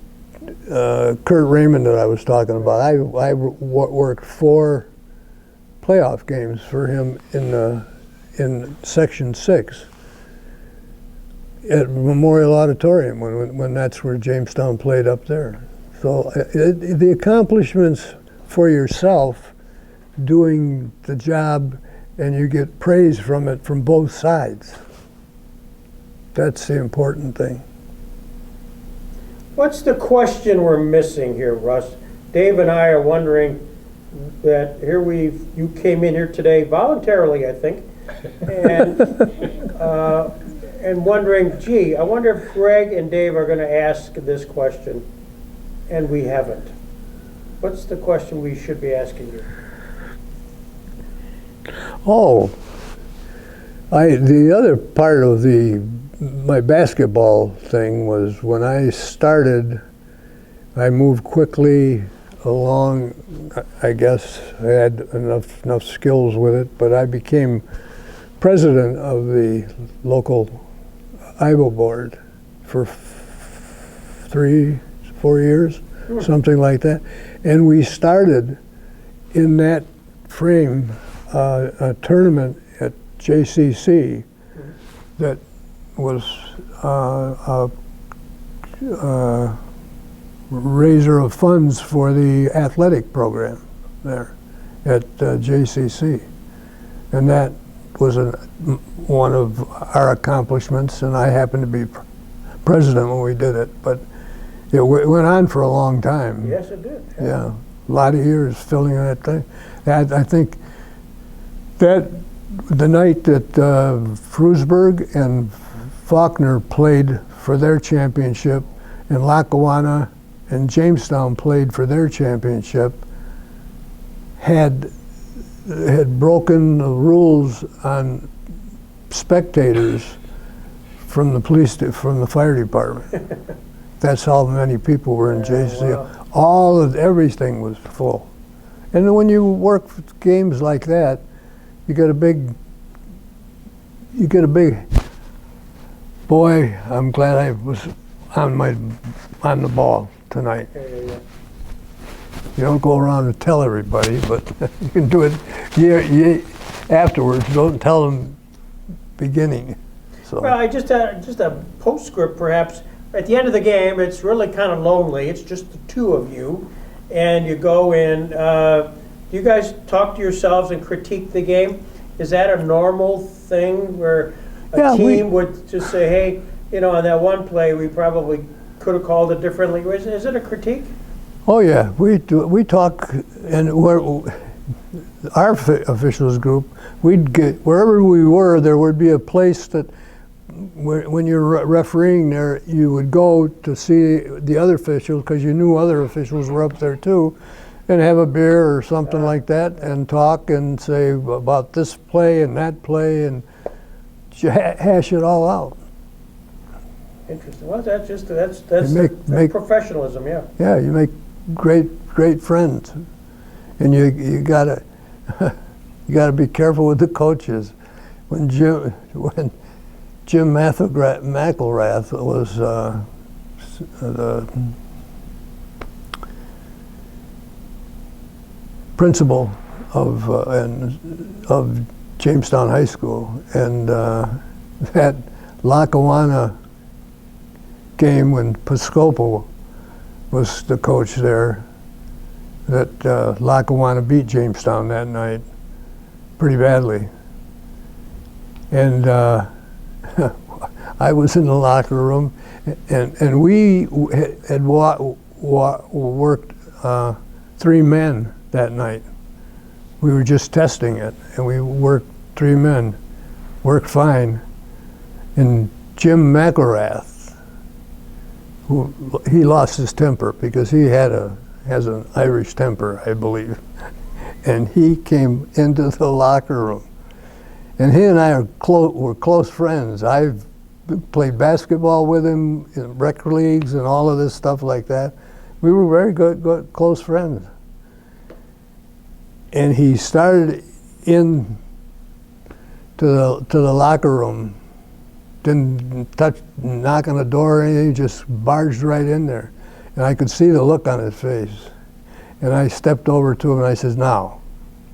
Kurt Raymond that I was talking about. I worked 4 playoff games for him in Section 6 at Memorial Auditorium when that's where Jamestown played up there. So the accomplishments for yourself, doing the job, and you get praise from it from both sides. That's the important thing. What's the question we're missing here, Russ? Dave and I are wondering that you came in here today voluntarily, I think, and wondering, gee, I wonder if Greg and Dave are going to ask this question, and we haven't. What's the question we should be asking you? Oh, the other part of my basketball thing was when I started, I moved quickly along. I guess I had enough skills with it, but I became president of the local IBO board for 3-4 years, something like that. And we started in that frame a tournament at JCC that was a raiser of funds for the athletic program there at JCC. And that was one of our accomplishments, and I happened to be president when we did it. But it went on for a long time. Yes, it did. Yeah, a lot of years filling that thing. I think that the night that Frewsburg and Faulkner played for their championship, and Lackawanna and Jamestown played for their championship, had broken the rules on spectators from the fire department. That's how many people were in JC. Wow. Everything was full. And when you work games like that, you get a big, boy, I'm glad I was on the ball tonight. Yeah. You don't go around and tell everybody, but you can do it afterwards. Don't tell them beginning. So. Well, I just a postscript perhaps. At the end of the game, it's really kind of lonely. It's just the two of you, and you go in. Do you guys talk to yourselves and critique the game? Is that a normal thing where a team would just say, hey, on that one play, we probably could have called it differently? Is it a critique? Oh yeah, we talk, and our officials group, we'd get wherever we were. There would be a place that, when you're refereeing there, you would go to see the other officials because you knew other officials were up there too, and have a beer or something like that, and talk and say about this play and that play, and hash it all out. Interesting. Well, that's professionalism, yeah. Yeah, you make great friends, and you gotta be careful with the coaches. When Jim McElrath was the principal of Jamestown High School, and that Lackawanna game when Piscopo was the coach there, that Lackawanna beat Jamestown that night pretty badly. And I was in the locker room, and we had worked 3 men that night. We were just testing it, and we worked 3 men, worked fine. And Jim McElrath, he lost his temper because he has an Irish temper, I believe. And he came into the locker room. And he and I were close friends. I've played basketball with him in rec leagues and all of this stuff like that. We were very good close friends. And he started in to the locker room. Didn't knock on the door or anything, just barged right in there. And I could see the look on his face. And I stepped over to him and I says, now,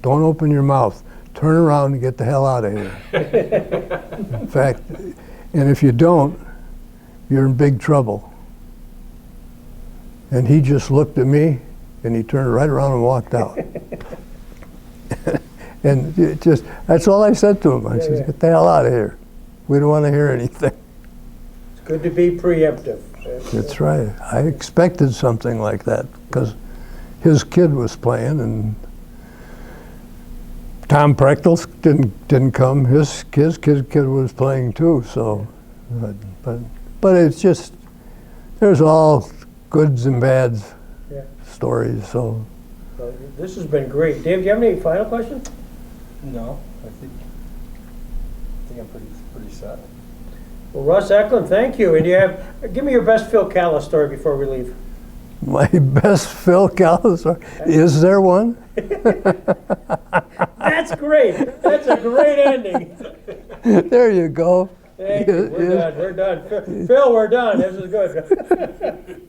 don't open your mouth. Turn around and get the hell out of here. In fact, and if you don't, you're in big trouble. And he just looked at me and he turned right around and walked out. And it just, that's all I said to him. I said, get the hell out of here. We don't want to hear anything. It's good to be preemptive. That's right. I expected something like that because his kid was playing, and Tom Prechtel didn't come. His kid was playing too. So, but it's just there's all goods and bads stories. So this has been great. Dave, do you have any final questions? No, I think I'm pretty set. Well, Russ Ecklund, thank you. And give me your best Phil Callis story before we leave. my best Phil Callis story. Is there one? That's great. That's a great ending. There you go. Thank you. We're done. Phil, we're done. This is good.